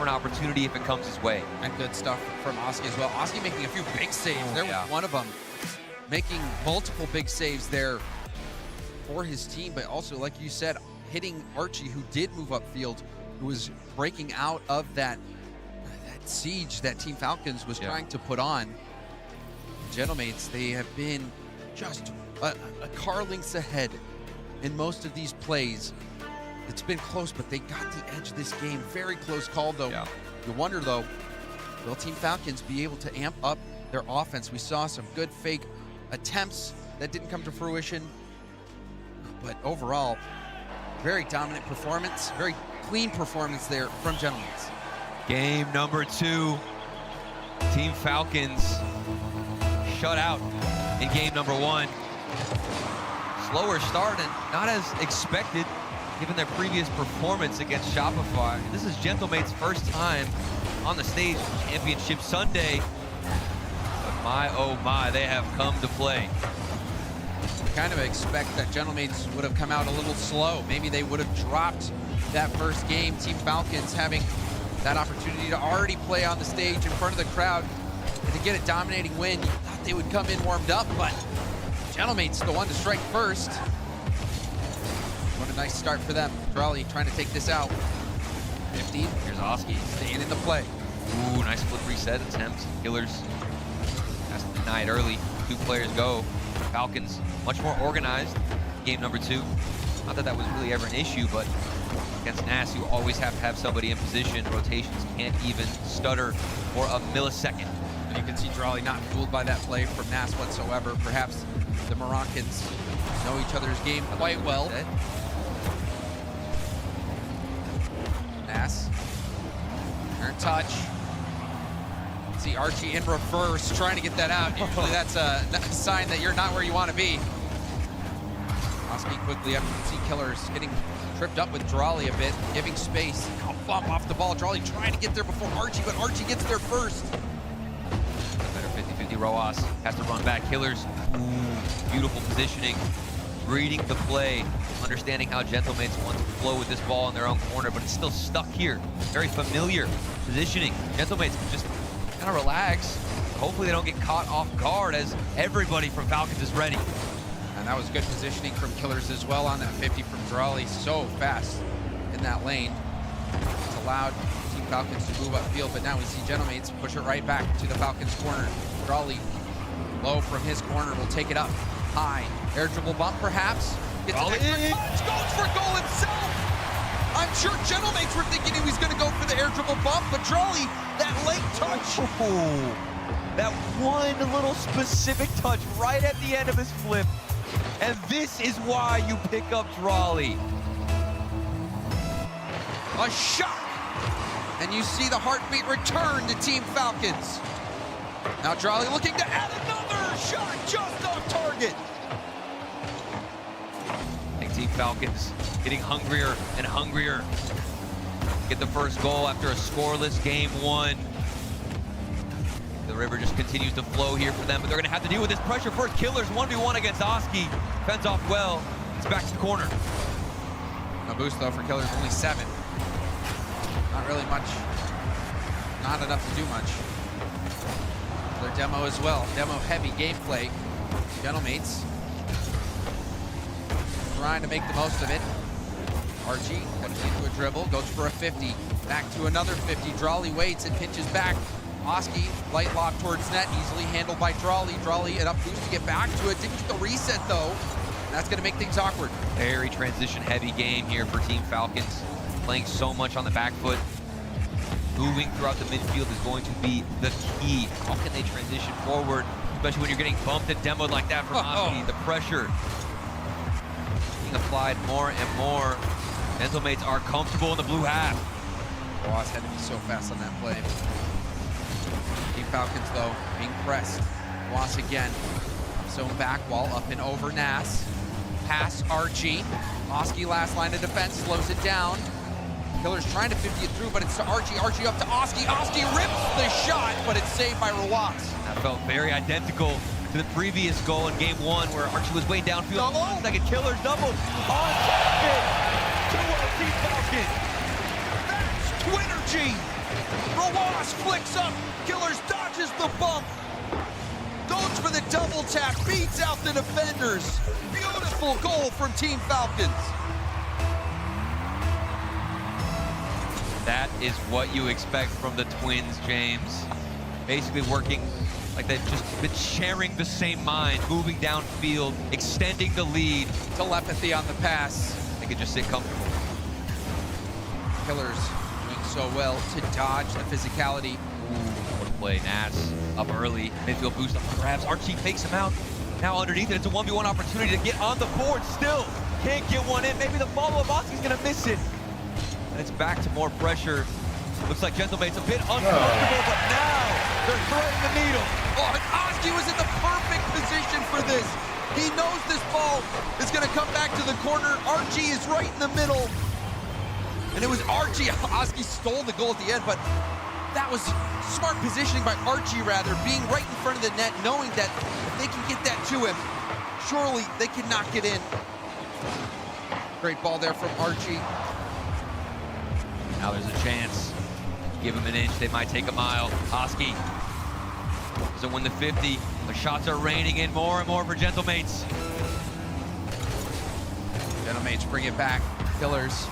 for an opportunity if it comes his way. And good stuff from Oski as well. Oski making a few big saves. There was one of them making multiple big saves there for his team, but also, like you said, hitting Archie, who did move upfield, who was breaking out of that siege that Team Falcons was trying to put on. Gentlemates, they have been just a car lengths ahead in most of these plays. It's been close, but they got the edge this game. Very close call, though. You wonder, though, will Team Falcons be able to amp up their offense? We saw some good fake attempts that didn't come to fruition, but overall, very dominant performance, very clean performance there from Gentlemates. Game number 2, Team Falcons shut out in game number 1. Slower start and not as expected given their previous performance against Shopify. This is Gentlemates' first time on the stage for Championship Sunday. But my, oh my, they have come to play. Kind of expect that Gentlemates would have come out a little slow. Maybe they would have dropped that first game. Team Falcons having that opportunity to already play on the stage in front of the crowd and to get a dominating win. You thought they would come in warmed up, but Gentlemates the one to strike first. What a nice start for them. Drawley trying to take this out. 50. Here's Oski staying in the play. Ooh, nice flip reset attempt. Killers has to deny it early. 2 players go. Falcons much more organized. Game number 2. Not that that was really ever an issue, but against Nas, you always have to have somebody in position. Rotations can't even stutter for a millisecond. And you can see Drawley not fooled by that play from Nas whatsoever. Perhaps the Moroccans know each other's game quite well. Nas, turn touch. See Archie in reverse, trying to get that out. Usually that's a sign that you're not where you want to be. Oski quickly up. You can see Killers getting tripped up with Drawley a bit, giving space. Now bump off the ball. Drawley trying to get there before Archie, but Archie gets there first. Better 50-50 Roas has to run back. Killers, ooh, beautiful positioning. Reading the play, understanding how Gentlemates want to flow with this ball in their own corner, but it's still stuck here. Very familiar positioning. Gentlemates can just kind of relax. Hopefully they don't get caught off guard as everybody from Falcons is ready. And that was good positioning from Killers as well on that 50 from Drawley. So fast in that lane. It's allowed Team Falcons to move upfield, but now we see Gentlemates push it right back to the Falcons corner. Drawley low from his corner will take it up high. Air dribble bump perhaps. Gets an extra touch, goes for goal himself. I'm sure Gentlemates were thinking he was going to go for the air dribble bump, but Drawley, that late touch. Ooh, that one little specific touch right at the end of his flip. And this is why you pick up Drawley. A shot. And you see the heartbeat return to Team Falcons. Now Drawley looking to add another shot just off target. I think Team Falcons getting hungrier and hungrier. Get the first goal after a scoreless game 1. The river just continues to flow here for them, but they're going to have to deal with this pressure first. Killers 1v1 against Oski. Fends off well. It's back to the corner. A boost though for Killers, only 7. Not really much. Not enough to do much. Their demo as well. Demo heavy gameplay. Gentlemates trying to make the most of it. Archie comes into a dribble, goes for a 50. Back to another 50. Drawley waits and pinches back. Oski, light lock towards net, easily handled by Drawley. Drawley, an up boost to get back to it. Didn't get the reset though. That's going to make things awkward. Very transition-heavy game here for Team Falcons. Playing so much on the back foot. Moving throughout the midfield is going to be the key. How can they transition forward, especially when you're getting bumped and demoed like that from Oski? The pressure being applied more and more. Gentlemates are comfortable in the blue half. Ross had to be so fast on that play. Team Falcons, though, being pressed. Ross again. Zone back, wall up and over Nas. Pass Archie. Oski last line of defense, slows it down. Killers trying to 50 it through, but it's to Archie. Archie up to Oski. Oski rips the shot, but it's saved by Roas. That felt very identical to the previous goal in game 1 where Archie was way downfield. Second Killers double on target. 2-0 Team Falcons. That's Twittergy. Rojas flicks up. Killers dodges the bump. Goes for the double tap, beats out the defenders. Beautiful goal from Team Falcons. That is what you expect from the Twins, James. Basically working like they've just been sharing the same mind, moving downfield, extending the lead. Telepathy on the pass. They could just sit comfortable. Killers doing so well to dodge the physicality. What a play. Nas up early. Midfield boost up the grabs. Archie fakes him out. Now underneath it, it's a 1v1 opportunity to get on the board. Still can't get one in. Maybe the follow-up, Oski's going to miss it. And it's back to more pressure. Looks like Gentlemate's a bit uncomfortable, but now they're threading the needle. Oh, and Oski was in the perfect position for this. He knows this ball is going to come back to the corner. Archie is right in the middle. And it was Archie. Oski stole the goal at the end, but that was smart positioning by Archie, rather, being right in front of the net, knowing that if they can get that to him, surely they can knock it in. Great ball there from Archie. Now there's a chance. Give him an inch, they might take a mile. Oski doesn't win the 50. The shots are raining in more and more for Gentlemates. Gentlemates bring it back. Killers.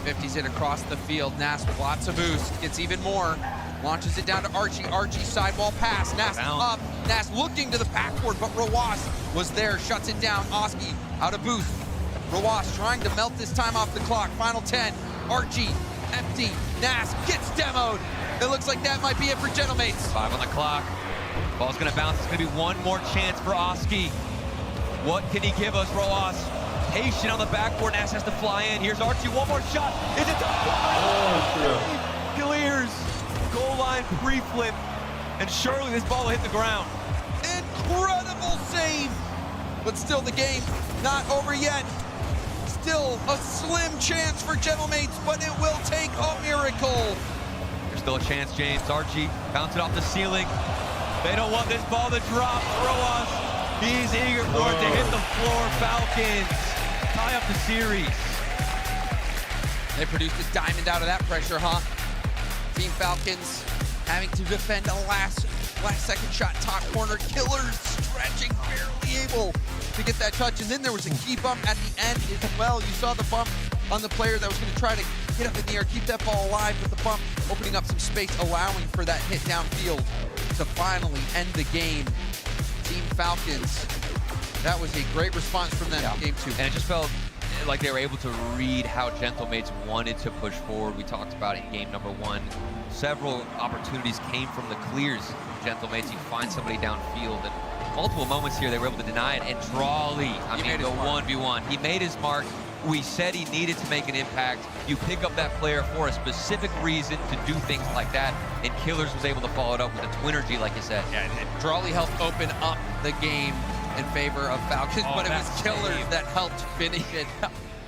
50's hit across the field. Nas with lots of boost. Gets even more. Launches it down to Archie. Archie sidewall pass. Nas up. Nas looking to the backboard, but Rawas was there. Shuts it down. Oski out of boost. Rawas trying to melt this time off the clock. Final 10. Archie empty. Nas gets demoed. It looks like that might be it for Gentlemates. 5 on the clock. Ball's gonna bounce. It's gonna be one more chance for Oski. What can he give us, Rojas? Patient on the backboard. Nas has to fly in. Here's Archie. One more shot. Is it the clears? Goal line pre-flip. And surely this ball will hit the ground. Incredible save. But still the game not over yet. Still a slim chance for Gentlemates, but it will take a miracle. There's still a chance, James. Archie bounced it off the ceiling. They don't want this ball to drop. Rojas, he's eager for it to hit the floor. Falcons tie up the series. They produced a diamond out of that pressure, huh? Team Falcons having to defend a last second shot, top corner. Killers stretching, barely able to get that touch. And then there was a key bump at the end as well. You saw the bump on the player that was going to try to get up in the air, keep that ball alive, with the bump opening up some space, allowing for that hit downfield to finally end the game. Team Falcons, that was a great response from them in game 2. And it just felt like they were able to read how Gentlemates wanted to push forward. We talked about it in game number 1. Several opportunities came from the clears. Gentlemates, you find somebody downfield, and multiple moments here they were able to deny it. And Drawley, I mean, the 1v1. He made his mark. We said he needed to make an impact. You pick up that player for a specific reason to do things like that, and Killers was able to follow it up with a Twinergy, like you said. Yeah, and Drawley helped open up the game in favor of Falcons, but it was Killers that helped finish it.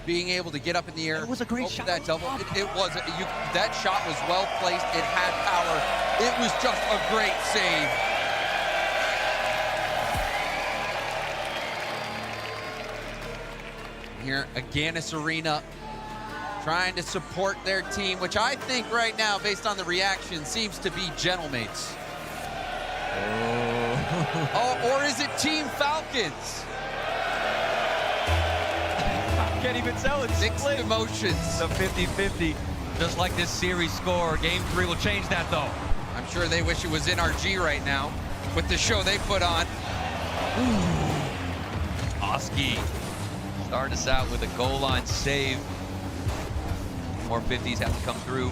Being able to get up in the air. It was a great shot. That double. It was. That shot was well placed. It had power. It was just a great save. Here, Agganis Arena, trying to support their team, which I think right now, based on the reaction, seems to be Gentlemates. Oh, or is it Team Falcons? Can't even tell. It's mixed emotions. The 50-50, just like this series score. Game 3 will change that, though. I'm sure they wish it was NRG right now with the show they put on. Oski starting us out with a goal line save. More 50s have to come through.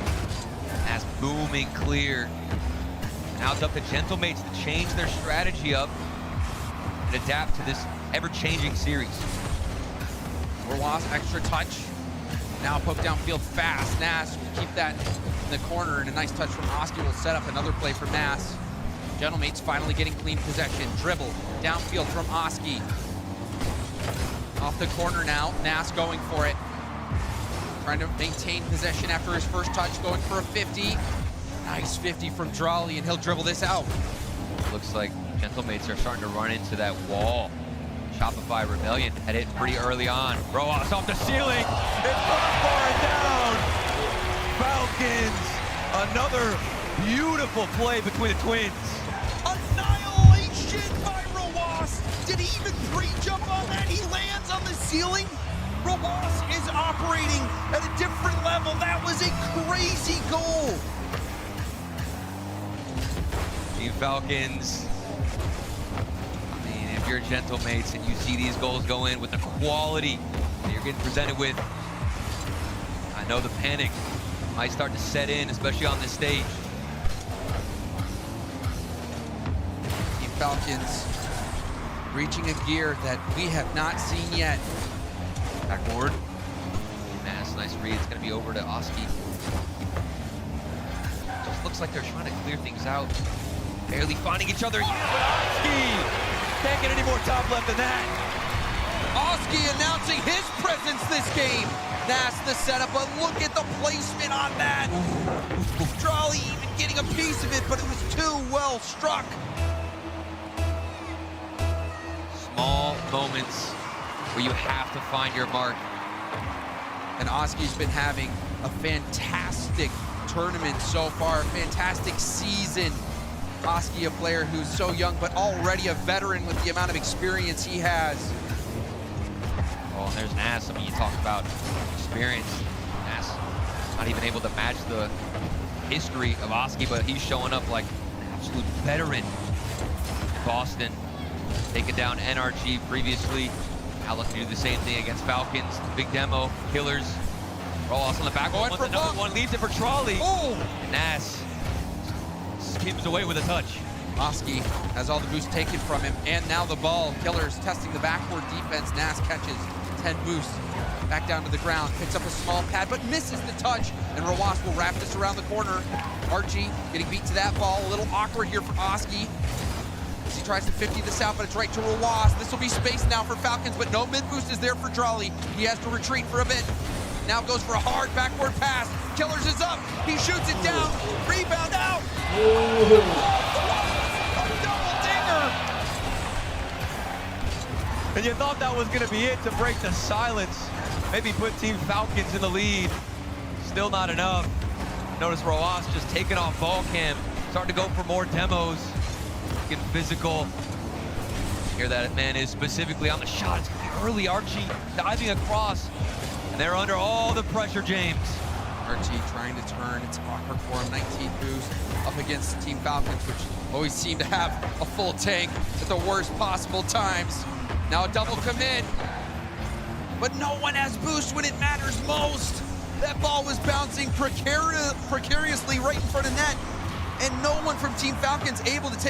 As booming clear. Now it's up to Gentlemates to change their strategy up and adapt to this ever-changing series. Rawas, extra touch. Now poke downfield fast. Nas will keep that in the corner, and a nice touch from Oski will set up another play for Nas. Gentlemates finally getting clean possession. Dribble downfield from Oski. Off the corner now. Nas going for it. Trying to maintain possession after his first touch, going for a 50. Nice 50 from Drawley, and he'll dribble this out. Looks like Gentlemates are starting to run into that wall. Shopify Rebellion had it pretty early on. Rojas off the ceiling. It's far down. Falcons Another beautiful play between the twins. Annihilation by Rojas. Did he even pre-jump on that? He lands on the ceiling. Rojas is operating at a different level. That was a crazy goal. Team Falcons. I mean, if you're gentle mates and you see these goals go in with the quality that you're getting presented with, I know the panic might start to set in, especially on this stage. Team Falcons reaching a gear that we have not seen yet. Backboard. Nice read. It's going to be over to Oski. Just looks like they're trying to clear things out. Barely finding each other. Yeah, but Oski can't get any more top left than that. Oski announcing his presence this game. That's the setup, but look at the placement on that. Trolley even getting a piece of it, but it was too well struck. Small moments where you have to find your mark. And Oski's been having a fantastic tournament so far, fantastic season. Oski, a player who's so young, but already a veteran with the amount of experience he has. Oh, and there's Nas. I mean, you talk about experience. Nas not even able to match the history of Oski, but he's showing up like an absolute veteran. Boston taking down NRG previously. Now looking to do the same thing against Falcons. Big demo, Killers. Rojas on the back. Going for another one, leaves it for Trolley. Oh! And Nas skims away with a touch. Oski has all the boost taken from him, and now the ball. Killers testing the backboard defense. Nas catches 10 boosts. Back down to the ground, picks up a small pad, but misses the touch, and Rojas will wrap this around the corner. Archie getting beat to that ball. A little awkward here for Oski. He tries to 50 this out, but it's right to Rojas. This will be space now for Falcons, but no mid-boost is there for Trolley. He has to retreat for a bit. Now goes for a hard backward pass. Killers is up. He shoots it down. Rebound out. A double dinger. And you thought that was going to be it to break the silence. Maybe put Team Falcons in the lead. Still not enough. Notice Rojas just taking off ball cam. Starting to go for more demos. Getting physical. Here that man is specifically on the shot. It's going to be early. Archie diving across. And they're under all the pressure, James. Archie trying to turn. It's awkward for him. 19 boost up against Team Falcons, which always seem to have a full tank at the worst possible times. Now a double commit. But no one has boost when it matters most. That ball was bouncing precariously right in front of net. And no one from Team Falcons able to take